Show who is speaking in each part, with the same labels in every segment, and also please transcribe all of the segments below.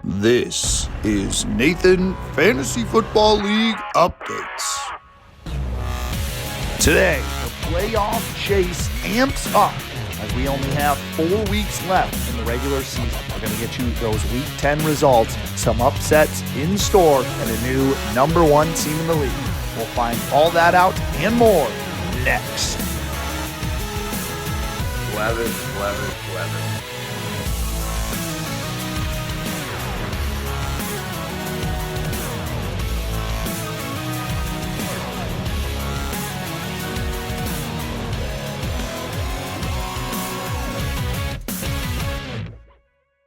Speaker 1: This is Nathan Fantasy Football League Updates. Today, the playoff chase amps up as we only have 4 weeks left in the regular season. We're going to get you those Week 10 results, some upsets in store, and a new number 1 team in the league. We'll find all that out and more next.
Speaker 2: Weather.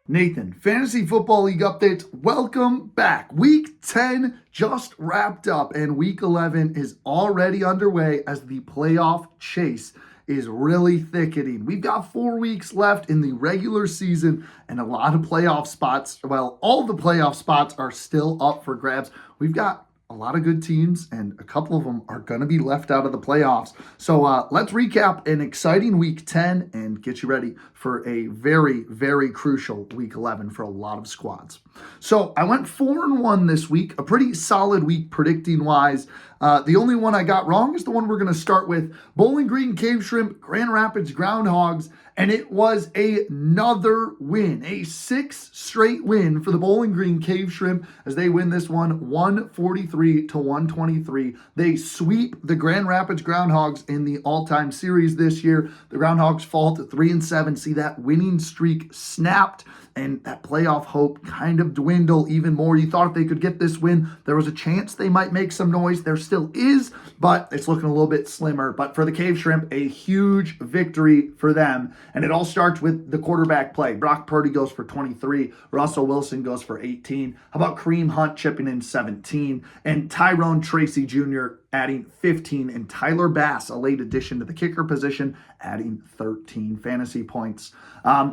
Speaker 1: Nathan, Fantasy Football League updates. Welcome back. Week 10 just wrapped up and Week 11 is already underway as the playoff chase is really thickening. We've got 4 weeks left in the regular season and a lot of playoff spots. Well, all the playoff spots are still up for grabs. We've got a lot of good teams, and a couple of them are going to be left out of the playoffs. So let's recap an exciting Week 10 and get you ready for a very, very crucial Week 11 for a lot of squads. So I went 4-1 this week, a pretty solid week predicting-wise. The only one I got wrong is the one we're going to start with. Bowling Green Cave Shrimp, Grand Rapids Groundhogs, and it was another win, a 6th straight win for the Bowling Green Cave Shrimp as they win this one 143-123. They sweep the Grand Rapids Groundhogs in the all-time series this year. The Groundhogs fall to 3-7, see that winning streak snapped, and that playoff hope kind of dwindle even more. You thought if they could get this win, there was a chance they might make some noise. There still is, but it's looking a little bit slimmer. But for the Cave Shrimp, a huge victory for them. And it all starts with the quarterback play. Brock Purdy goes for 23. Russell Wilson goes for 18. How about Kareem Hunt chipping in 17? And Tyrone Tracy Jr. adding 15. And Tyler Bass, a late addition to the kicker position, adding 13 fantasy points.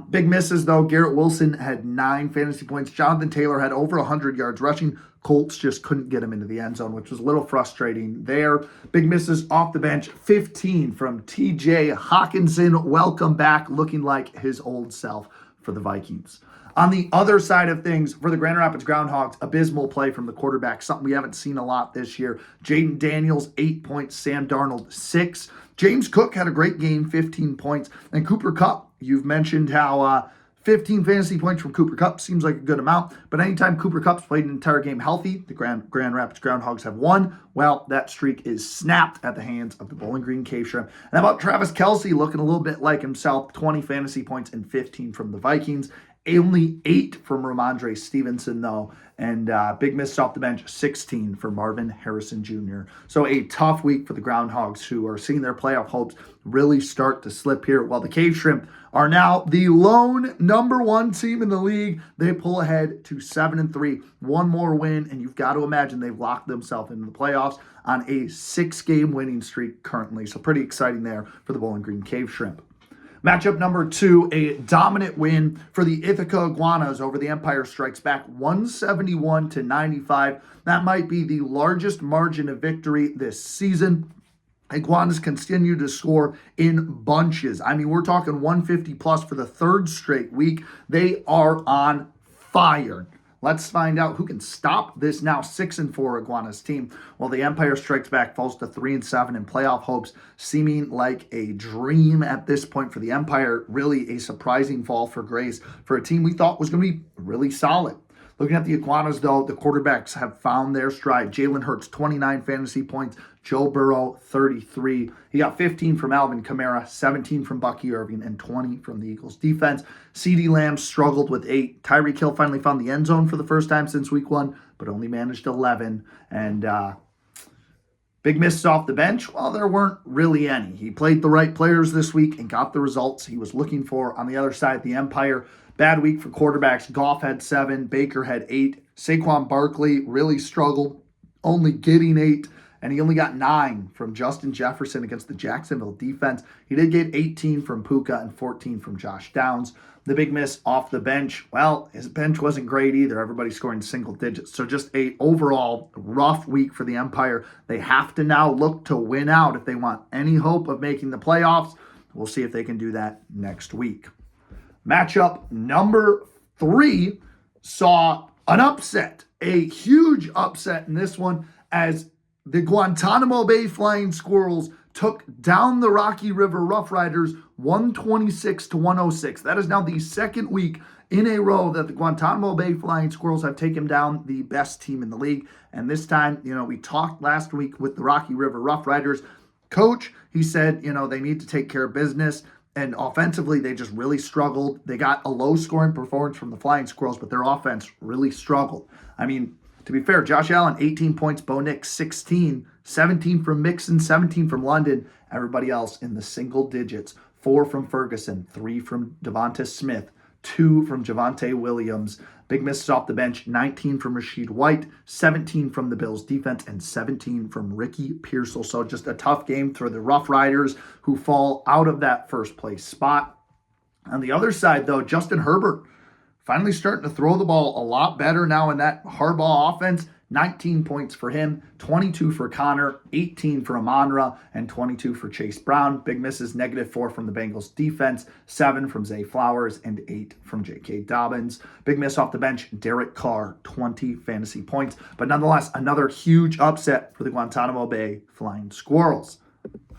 Speaker 1: Big misses, though. Garrett Wilson had 9 fantasy points. Jonathan Taylor had over 100 yards rushing. Colts just couldn't get him into the end zone, which was a little frustrating there. Big misses off the bench, 15 from TJ Hawkinson. Welcome back, looking like his old self for the Vikings. On the other side of things, for the Grand Rapids Groundhogs, abysmal play from the quarterback, something we haven't seen a lot this year. Jaden Daniels, 8 points. Sam Darnold, 6. James Cook had a great game, 15 points. And Cooper Kupp, you've mentioned how 15 fantasy points from Cooper Kupp seems like a good amount, but anytime Cooper Kupp's played an entire game healthy, the Grand Rapids Groundhogs have won. Well, that streak is snapped at the hands of the Bowling Green Cave Shrimp. And how about Travis Kelce looking a little bit like himself, 20 fantasy points and 15 from the Vikings. Only 8 from Ramondre Stevenson, though. And big miss off the bench, 16 for Marvin Harrison Jr. So a tough week for the Groundhogs, who are seeing their playoff hopes really start to slip here. While the Cave Shrimp are now the lone number 1 team in the league. They pull ahead to 7-3. One more win, and you've got to imagine they've locked themselves into the playoffs on a 6-game winning streak currently. So pretty exciting there for the Bowling Green Cave Shrimp. Matchup number 2, a dominant win for the Ithaca Iguanas over the Empire Strikes Back, 171-95. That might be the largest margin of victory this season. Iguanas continue to score in bunches. I mean, we're talking 150 plus for the 3rd straight week. They are on fire. Let's find out who can stop this now 6-4 Iguanas team. Well, the Empire Strikes Back falls to 3-7 in playoff hopes, seeming like a dream at this point for the Empire. Really a surprising fall for grace for a team we thought was going to be really solid. Looking at the Iguanas, though, the quarterbacks have found their stride. Jalen Hurts, 29 fantasy points. Joe Burrow, 33. He got 15 from Alvin Kamara, 17 from Bucky Irving, and 20 from the Eagles defense. CeeDee Lamb struggled with 8. Tyreek Hill finally found the end zone for the first time since week 1, but only managed 11. And big misses off the bench. Well, there weren't really any. He played the right players this week and got the results he was looking for. On the other side, the Empire, bad week for quarterbacks. Goff had 7. Baker had 8. Saquon Barkley really struggled, only getting 8. And he only got 9 from Justin Jefferson against the Jacksonville defense. He did get 18 from Puka and 14 from Josh Downs. The big miss off the bench, well, his bench wasn't great either. Everybody scoring single digits. So just a overall rough week for the Empire. They have to now look to win out if they want any hope of making the playoffs. We'll see if they can do that next week. Matchup number 3 saw An upset, a huge upset in this one, as the Guantanamo Bay Flying Squirrels took down the Rocky River Rough Riders 126 to 106. That is now the second week in a row that the Guantanamo Bay Flying Squirrels have taken down the best team in the league. And this time, we talked last week with the Rocky River Rough Riders coach. He said, they need to take care of business. And offensively, they just really struggled. They got a low-scoring performance from the Flying Squirrels, but their offense really struggled. I mean, to be fair, Josh Allen, 18 points, Bo Nix, 16, 17 from Mixon, 17 from London. Everybody else in the single digits. 4 from Ferguson, 3 from Devonta Smith, 2 from Javonte Williams. Big misses off the bench, 19 from Rashid White, 17 from the Bills defense, and 17 from Ricky Pearsall. So just a tough game for the Rough Riders, who fall out of that first place spot. On the other side, though, Justin Herbert finally starting to throw the ball a lot better now in that Harbaugh offense. 19 points for him, 22 for Connor, 18 for Amon-Ra, and 22 for Chase Brown. Big misses, -4 from the Bengals defense, 7 from Zay Flowers, and 8 from J.K. Dobbins. Big miss off the bench, Derek Carr, 20 fantasy points. But nonetheless, another huge upset for the Guantanamo Bay Flying Squirrels.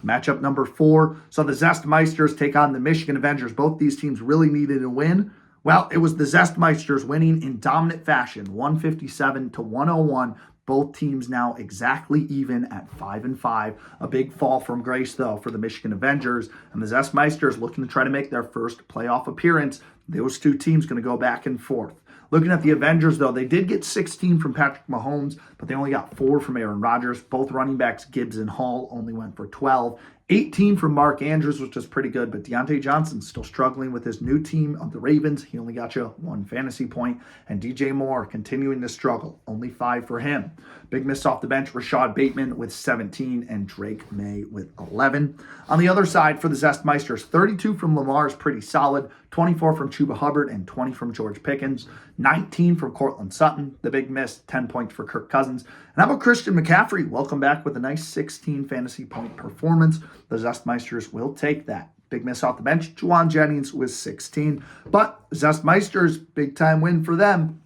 Speaker 1: Matchup number 4. So the Zestmeisters take on the Michigan Avengers. Both these teams really needed a win. Well, it was the Zestmeisters winning in dominant fashion, 157 to 101. Both teams now exactly even at 5-5. A big fall from grace, though, for the Michigan Avengers. And the Zestmeisters looking to try to make their first playoff appearance. Those two teams going to go back and forth. Looking at the Avengers, though, they did get 16 from Patrick Mahomes, but they only got 4 from Aaron Rodgers. Both running backs, Gibbs and Hall, only went for 12. 18 from Mark Andrews, which is pretty good, but Deontay Johnson's still struggling with his new team of the Ravens. He only got you 1 fantasy point. And DJ Moore continuing to struggle, only 5 for him. Big miss off the bench, Rashad Bateman with 17 and Drake May with 11. On the other side for the Zestmeisters, 32 from Lamar is pretty solid, 24 from Chuba Hubbard, and 20 from George Pickens. 19 from Cortland Sutton, the big miss, 10 points for Kirk Cousins. And how about Christian McCaffrey? Welcome back with a nice 16 fantasy point performance. The Zestmeisters will take that. Big miss off the bench, Juwan Jennings with 16. But Zestmeisters, big time win for them.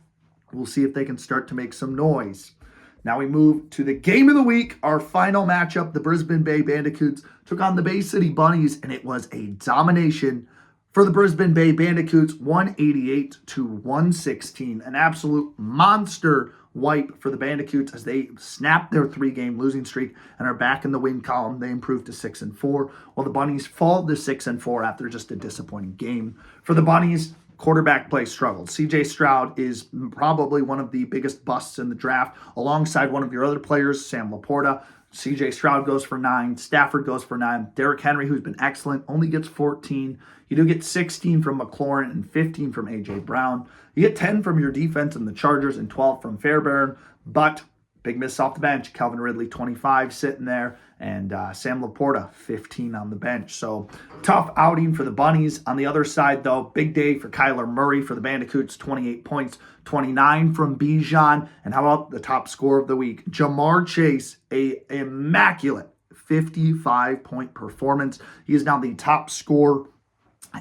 Speaker 1: We'll see if they can start to make some noise. Now we move to the game of the week, our final matchup. The Brisbane Bay Bandicoots took on the Bay City Bunnies, and it was a domination for the Brisbane Bay Bandicoots, 188 to 116. An absolute monster wipe for the Bandicoots as they snapped their 3-game losing streak and are back in the win column. They improved to 6-4, while the Bunnies fall to 6-4 after just a disappointing game. For the Bunnies, quarterback play struggled. CJ Stroud is probably one of the biggest busts in the draft, alongside one of your other players, Sam Laporta. CJ Stroud goes for 9. Stafford goes for 9. Derrick Henry, who's been excellent, only gets 14. You do get 16 from McLaurin and 15 from A.J. Brown. You get 10 from your defense and the Chargers and 12 from Fairbairn. But big miss off the bench. Calvin Ridley, 25, sitting there. And Sam Laporta, 15 on the bench. So tough outing for the Bunnies. On the other side, though, big day for Kyler Murray for the Bandicoots, 28 points, 29 from Bijan. And how about the top scorer of the week? Jamar Chase, a immaculate 55-point performance. He is now the top scorer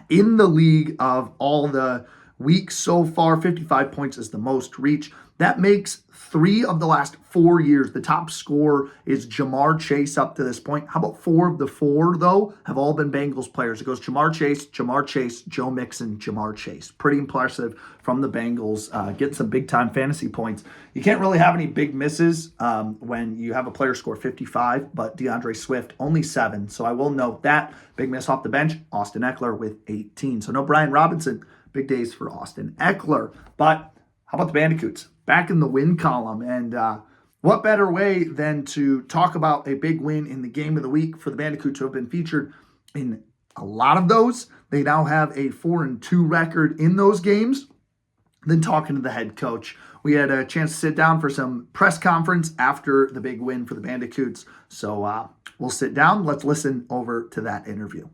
Speaker 1: in the league of all the weeks so far. 55 points is the most reach. That makes 3 of the last 4 years. The top scorer is Jamar Chase up to this point. How about 4 of the 4, though, have all been Bengals players? It goes Jamar Chase, Joe Mixon, Jamar Chase. Pretty impressive from the Bengals. Getting some big-time fantasy points. You can't really have any big misses when you have a player score 55, but DeAndre Swift, only 7. So I will note that. Big miss off the bench, Austin Eckler with 18. So no Brian Robinson. Big days for Austin Eckler. But how about the Bandicoots? Back in the win column. And what better way than to talk about a big win in the game of the week for the Bandicoots, who have been featured in a lot of those. They now have a 4-2 record in those games. Then talking to the head coach. We had a chance to sit down for some press conference after the big win for the Bandicoots. So we'll sit down. Let's listen over to that interview.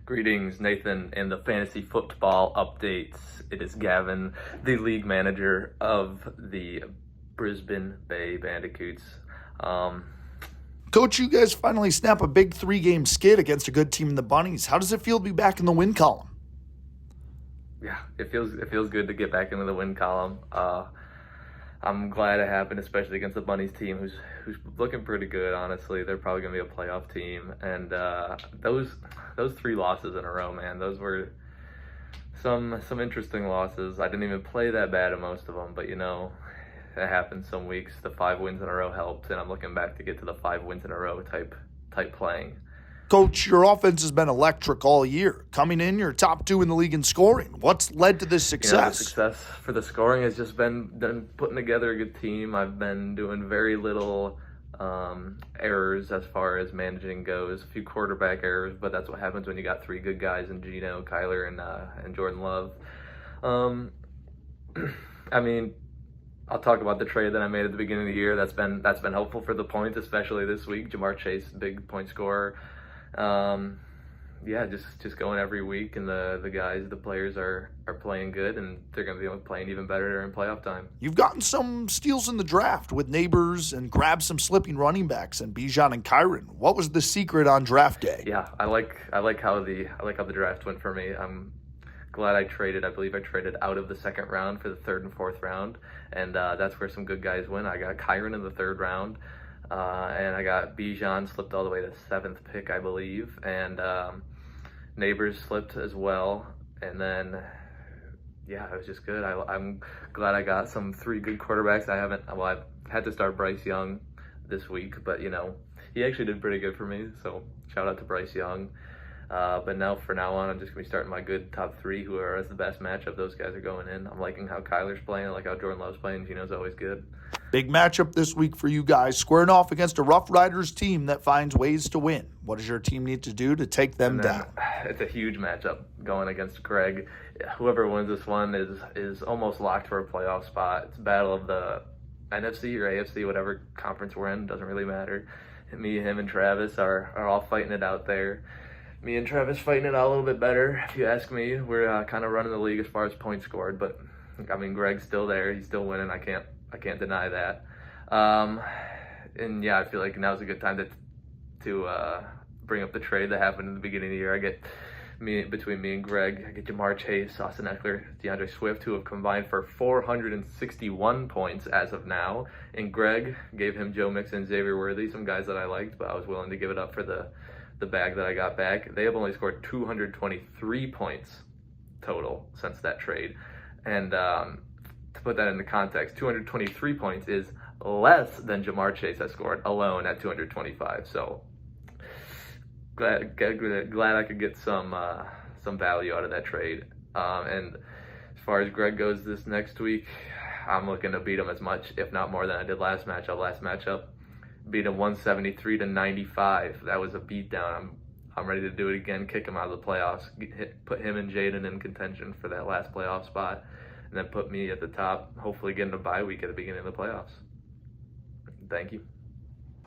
Speaker 2: Greetings, Nathan, and the fantasy football updates. It is Gavin, the league manager of the Brisbane Bay Bandicoots.
Speaker 1: Coach, you guys finally snap a big 3-game skid against a good team in the Bunnies. How does it feel to be back in the win column?
Speaker 2: yeah, it feels good to get back into the win column. I'm glad it happened, especially against the Bunnies team, who's looking pretty good. Honestly, they're probably gonna be a playoff team. And those 3 losses in a row, man, those were some interesting losses. I didn't even play that bad in most of them, but it happens some weeks. The 5 wins in a row helped, and I'm looking back to get to the 5 wins in a row type playing.
Speaker 3: Coach, your offense has been electric all year. Coming in, you're top 2 in the league in scoring. What's led to this
Speaker 2: The
Speaker 3: success?
Speaker 2: success for the scoring has just been putting together a good team. I've been doing very little errors as far as managing goes. A few quarterback errors, but that's what happens when you got 3 good guys in Gino, Kyler, and Jordan Love. I mean, I'll talk about the trade that I made at the beginning of the year. That's been helpful for the points, especially this week. Jamar Chase, big point scorer. Yeah, just going every week, and the players are playing good, and they're going to be playing even better during playoff time.
Speaker 3: You've gotten some steals in the draft with neighbors and grabbed some slipping running backs and Bijan and Kyron. What was the secret on draft day?
Speaker 2: Yeah, I like how the draft went for me. I'm glad I traded. I believe I traded out of the 2nd round for the 3rd and 4th round, and that's where some good guys went. I got Kyron in the 3rd round. And I got Bijan slipped all the way to 7th pick, I believe, and Neighbors slipped as well. And then, yeah, it was just good. I'm glad I got some 3 good quarterbacks. I had to start Bryce Young this week, but he actually did pretty good for me. So shout out to Bryce Young. But now, from now on, I'm just going to be starting my good top 3, who are as the best matchup. Those guys are going in. I'm liking how Kyler's playing. I like how Jordan Love's playing. Gino's always good.
Speaker 3: Big matchup this week for you guys, squaring off against a Rough Riders team that finds ways to win. What does your team need to do to take them down?
Speaker 2: It's a huge matchup going against Greg. Whoever wins this one is almost locked for a playoff spot. It's a battle of the NFC or AFC, whatever conference we're in. Doesn't really matter. Me, him, and Travis are all fighting it out there. Me and Travis fighting it out a little bit better, if you ask me. We're kind of running the league as far as points scored, but I mean, Greg's still there. He's still winning. I can't deny that. And yeah, I feel like now's a good time to bring up the trade that happened in the beginning of the year. I get between me and Greg, I get Jamar Chase, Austin Eckler, DeAndre Swift, who have combined for 461 points as of now. And Greg gave him Joe Mixon, Xavier Worthy, some guys that I liked, but I was willing to give it up for the bag that I got back. They have only scored 223 points total since that trade. And to put that into context, 223 points is less than Jamar Chase has scored alone at 225. So glad I could get some value out of that trade. And as far as Greg goes this next week, I'm looking to beat him as much, if not more, than I did last matchup. Beat him 173-95. That was a beatdown. I'm ready to do it again, kick him out of the playoffs, put him and Jaden in contention for that last playoff spot, and then put me at the top, hopefully getting a bye week at the beginning of the playoffs. Thank you.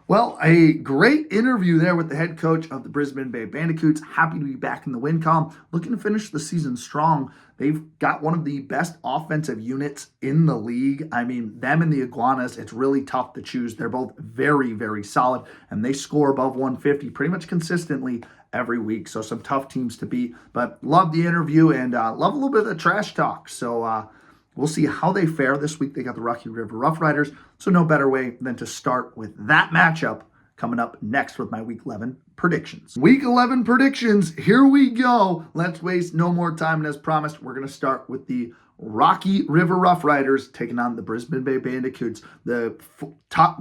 Speaker 1: Well, a great interview there with the head coach of the Brisbane Bay Bandicoots. Happy to be back in the win column. Looking to finish the season strong. They've got one of the best offensive units in the league. I mean, them and the Iguanas, it's really tough to choose. They're both very, very solid, and they score above 150 pretty much consistently every week. So some tough teams to beat. But love the interview and love a little bit of the trash talk. So we'll see how they fare this week. They got the Rocky River Rough Riders, so no better way than to start with that matchup coming up next with my Week 11 predictions. Week 11 predictions, here we go. Let's waste no more time, and as promised, we're going to start with the Rocky River Rough Riders taking on the Brisbane Bay Bandicoots. The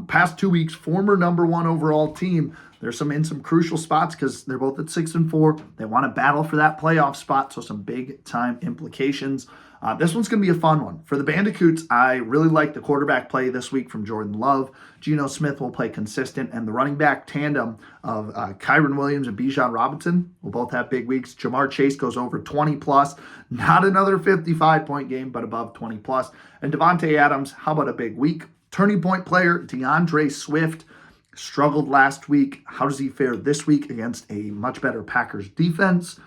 Speaker 1: past 2 weeks, former #1 overall team. There's some crucial spots because they're both at 6-4. They want to battle for that playoff spot, so some big time implications. This one's going to be a fun one. For the Bandicoots, I really like the quarterback play this week from Jordan Love. Geno Smith will play consistent, and the running back tandem of Kyron Williams and Bijan Robinson will both have big weeks. Jamar Chase goes over 20+. Not another 55-point game, but above 20+. And Devontae Adams, how about a big week? Turning point player DeAndre Swift struggled last week. How does he fare this week against a much better Packers defense?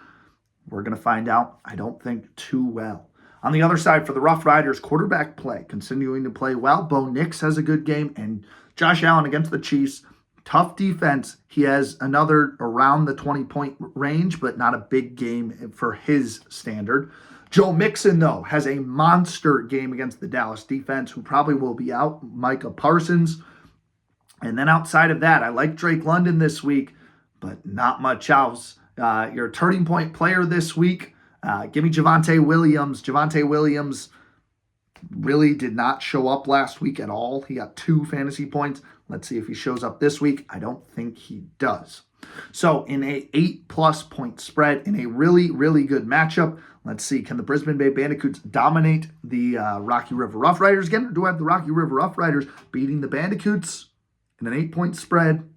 Speaker 1: We're going to find out. I don't think too well. On the other side, for the Rough Riders, quarterback play continuing to play well. Bo Nix has a good game, and Josh Allen against the Chiefs. Tough defense. He has another around the 20-point range, but not a big game for his standard. Joe Mixon, though, has a monster game against the Dallas defense, who probably will be out. Micah Parsons. And then outside of that, I like Drake London this week, but not much else. Your turning point player this week, give me Javonte Williams. Javonte Williams really did not show up last week at all. He got 2 fantasy points. Let's see if he shows up this week. I don't think he does. So in a 8+ point spread, in a really, really good matchup, let's see, can the Brisbane Bay Bandicoots dominate the Rocky River Rough Riders again? Or do I have the Rocky River Rough Riders beating the Bandicoots in an 8-point spread?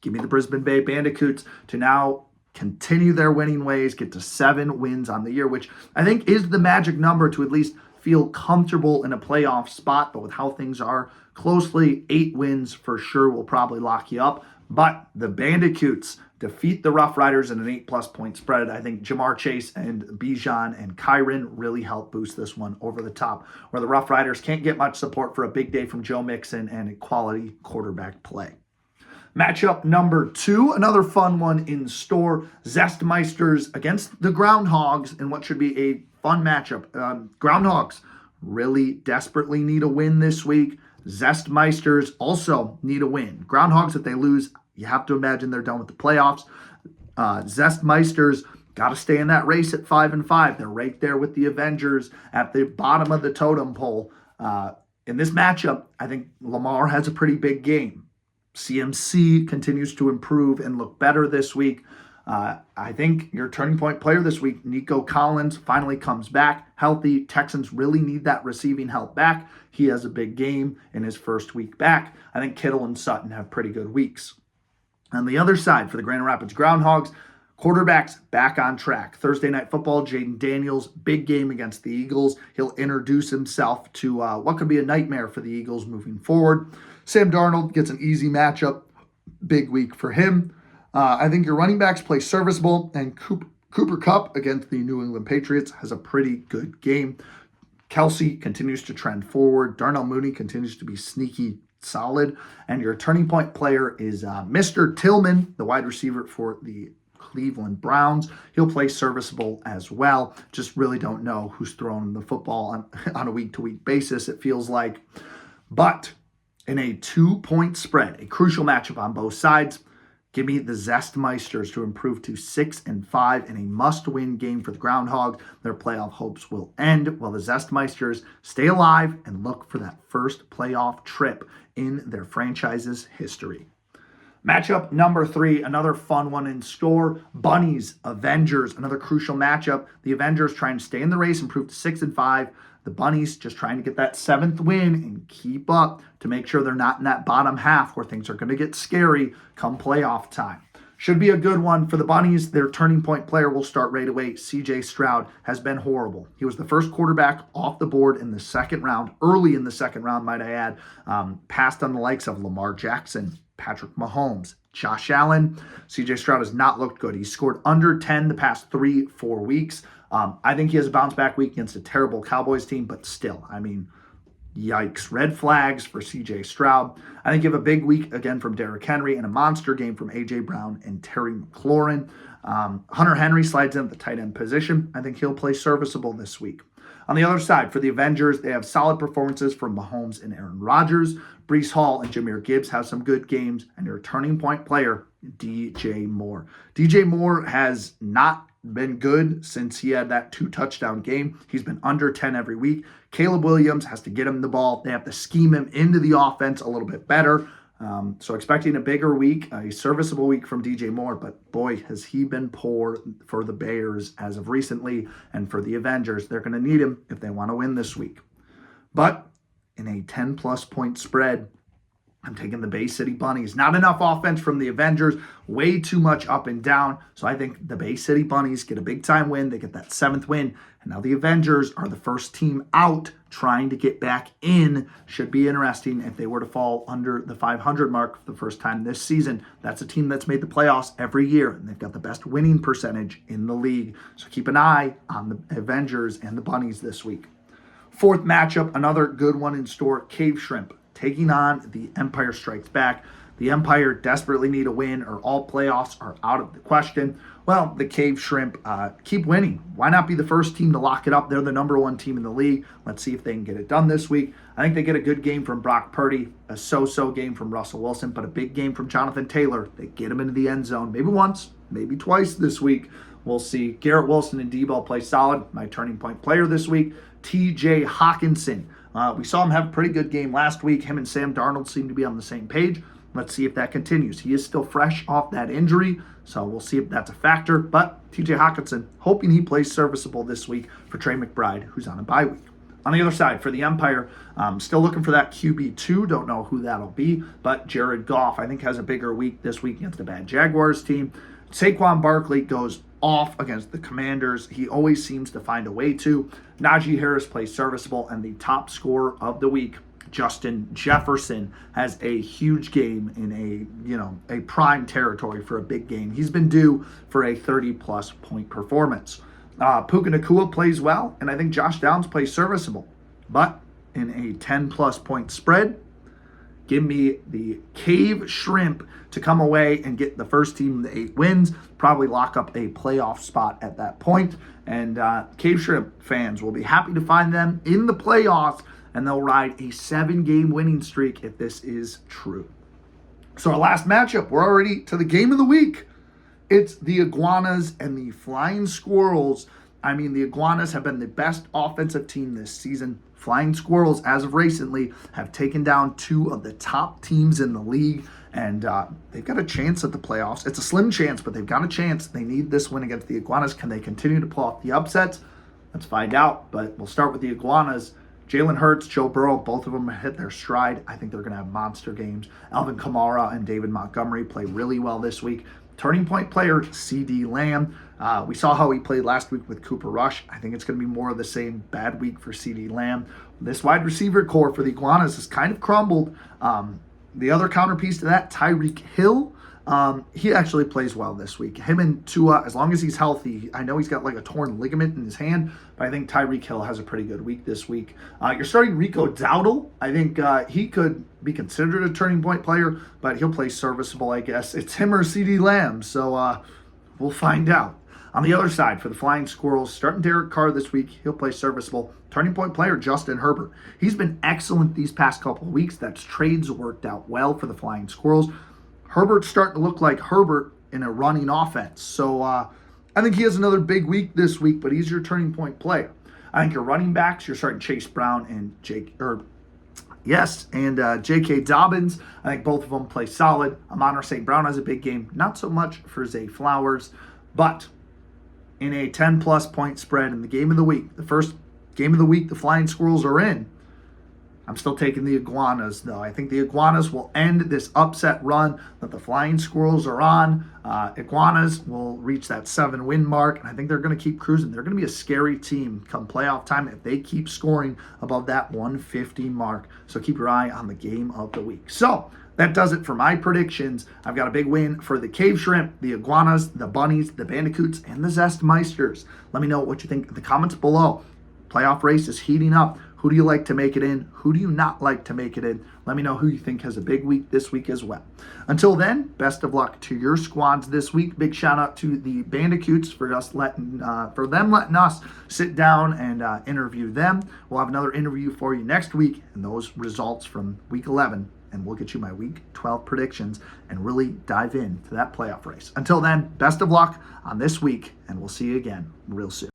Speaker 1: Give me the Brisbane Bay Bandicoots to now continue their winning ways, get to 7 wins on the year, which I think is the magic number to at least feel comfortable in a playoff spot. But with how things are closely, 8 wins for sure will probably lock you up. But the Bandicoots defeat the Rough Riders in an 8+ point spread. I think Jamar Chase and Bijan and Kyron really help boost this one over the top, where the Rough Riders can't get much support for a big day from Joe Mixon and a quality quarterback play. Matchup number 2, another fun one in store. Zestmeisters against the Groundhogs in what should be a fun matchup. Groundhogs really desperately need a win this week. Zestmeisters also need a win. Groundhogs, if they lose, you have to imagine they're done with the playoffs. Zestmeisters got to stay in that race at 5-5. They're right there with the Avengers at the bottom of the totem pole. In this matchup, I think Lamar has a pretty big game. CMC continues to improve and look better this week. I think your turning point player this week, Nico Collins, finally comes back healthy. Texans really need that receiving help back. He has a big game in his first week back. I think Kittle and Sutton have pretty good weeks. On the other side, for the Grand Rapids Groundhogs, quarterbacks back on track. Thursday Night Football, Jaden Daniels, big game against the Eagles. He'll introduce himself to what could be a nightmare for the Eagles moving forward. Sam Darnold gets an easy matchup. Big week for him. I think your running backs play serviceable, and Cooper Kupp against the New England Patriots has a pretty good game. Kelsey continues to trend forward. Darnell Mooney continues to be sneaky solid. And your turning point player is Mr. Tillman, the wide receiver for the Cleveland Browns. He'll play serviceable as well. Just really don't know who's throwing the football on a week-to-week basis, it feels like. But in a 2-point spread, a crucial matchup on both sides, give me the Zestmeisters to improve to 6-5 in a must-win game for the Groundhogs. Their playoff hopes will end while the Zestmeisters stay alive and look for that first playoff trip in their franchise's history. Matchup number 3, another fun one in store. Bunnies, Avengers, another crucial matchup. The Avengers trying to stay in the race, improve to 6-5. The Bunnies just trying to get that 7th win and keep up to make sure they're not in that bottom half where things are going to get scary come playoff time. Should be a good one for the Bunnies. Their turning point player will start right away. CJ Stroud has been horrible. He was the first quarterback off the board in the second round, early in the second round, might I add, passed on the likes of Lamar Jackson, Patrick Mahomes, Josh Allen. CJ Stroud has not looked good. He's scored under 10 the past 3-4 weeks. I think he has a bounce back week against a terrible Cowboys team, but still, I mean, yikes. Red flags for CJ Stroud. I think you have a big week again from Derrick Henry and a monster game from A.J. Brown and Terry McLaurin. Hunter Henry slides in at the tight end position. I think he'll play serviceable this week. On the other side, for the Avengers, they have solid performances from Mahomes and Aaron Rodgers. Breece Hall and Jahmyr Gibbs have some good games, and your turning point player, DJ Moore. DJ Moore has not been good since he had that 2-touchdown game. He's been under 10 every week. Caleb Williams has to get him the ball. They have to scheme him into the offense a little bit better. So expecting a bigger week, a serviceable week from DJ Moore, but boy, has he been poor for the Bears as of recently, and for the Avengers. They're going to need him if they want to win this week. But in a 10+ point spread, I'm taking the Bay City Bunnies. Not enough offense from the Avengers. Way too much up and down. So I think the Bay City Bunnies get a big-time win. They get that 7th win. And now the Avengers are the first team out trying to get back in. Should be interesting if they were to fall under the 500 mark for the first time this season. That's a team that's made the playoffs every year, and they've got the best winning percentage in the league. So keep an eye on the Avengers and the Bunnies this week. 4th matchup, another good one in store, Cave Shrimp taking on the Empire Strikes Back. The Empire desperately need a win, or all playoffs are out of the question. Well, the Cave Shrimp keep winning. Why not be the first team to lock it up? They're the number one team in the league. Let's see if they can get it done this week. I think they get a good game from Brock Purdy, a so-so game from Russell Wilson, but a big game from Jonathan Taylor. They get him into the end zone maybe once, maybe twice this week. We'll see. Garrett Wilson and Debo play solid. My turning point player this week, TJ Hawkinson. We saw him have a pretty good game last week. Him and Sam Darnold seem to be on the same page. Let's see if that continues. He is still fresh off that injury, so we'll see if that's a factor. But TJ Hawkinson, hoping he plays serviceable this week for Trey McBride, who's on a bye week. On the other side, for the Empire, still looking for that QB2. Don't know who that'll be, but Jared Goff, I think, has a bigger week this week against a bad Jaguars team. Saquon Barkley goes off against the Commanders. He always seems to find a way to. Najee Harris plays serviceable, and the top scorer of the week, Justin Jefferson, has a huge game in a prime territory for a big game. He's been due for a 30-plus point performance. Puka Nacua plays well, and I think Josh Downs plays serviceable. But in a 10-plus point spread, give me the Cave Shrimp to come away and get the first team the 8 wins, probably lock up a playoff spot at that point. And Cave Shrimp fans will be happy to find them in the playoffs, and they'll ride a 7-game winning streak if this is true. So our last matchup, we're already to the game of the week. It's the Iguanas and the Flying Squirrels. I mean, the Iguanas have been the best offensive team this season. Flying Squirrels, as of recently, have taken down 2 of the top teams in the league, and they've got a chance at the playoffs. It's a slim chance, but they've got a chance. They need this win against the Iguanas. Can they continue to pull off the upsets? Let's find out, but we'll start with the Iguanas. Jalen Hurts, Joe Burrow, both of them hit their stride. I think they're going to have monster games. Alvin Kamara and David Montgomery play really well this week. Turning point player, CD Lamb. We saw how he played last week with Cooper Rush. I think it's going to be more of the same bad week for CD Lamb. This wide receiver core for the Iguanas has kind of crumbled. The other counterpiece to that, Tyreek Hill. He actually plays well this week. Him and Tua, as long as he's healthy, I know he's got like a torn ligament in his hand, but I think Tyreek Hill has a pretty good week this week. You're starting Rico Dowdle. I think he could be considered a turning point player, but he'll play serviceable, I guess. It's him or CD Lamb, so we'll find out. On the other side, for the Flying Squirrels, starting Derek Carr this week, he'll play serviceable. Turning point player, Justin Herbert. He's been excellent these past couple of weeks. That's trades worked out well for the Flying Squirrels. Herbert's starting to look like Herbert in a running offense. So I think he has another big week this week, but he's your turning point player. I think your running backs, you're starting Chase Brown and J.K. Dobbins. I think both of them play solid. Amon-Ra St. Brown has a big game. Not so much for Zay Flowers, but in a 10-plus point spread in the game of the week, the first game of the week the Flying Squirrels are in, I'm still taking the Iguanas, though. I think the Iguanas will end this upset run that the Flying Squirrels are on. Iguanas will reach that 7-win mark, and I think they're going to keep cruising. They're going to be a scary team come playoff time if they keep scoring above that 150 mark. So keep your eye on the game of the week. So that does it for my predictions. I've got a big win for the Cave Shrimp, the Iguanas, the Bunnies, the Bandicoots, and the Zestmeisters. Let me know what you think in the comments below. Playoff race is heating up. Who do you like to make it in? Who do you not like to make it in? Let me know who you think has a big week this week as well. Until then, best of luck to your squads this week. Big shout out to the Bandicoots for them letting us sit down and interview them. We'll have another interview for you next week and those results from week 11. And we'll get you my week 12 predictions and really dive into that playoff race. Until then, best of luck on this week, and we'll see you again real soon.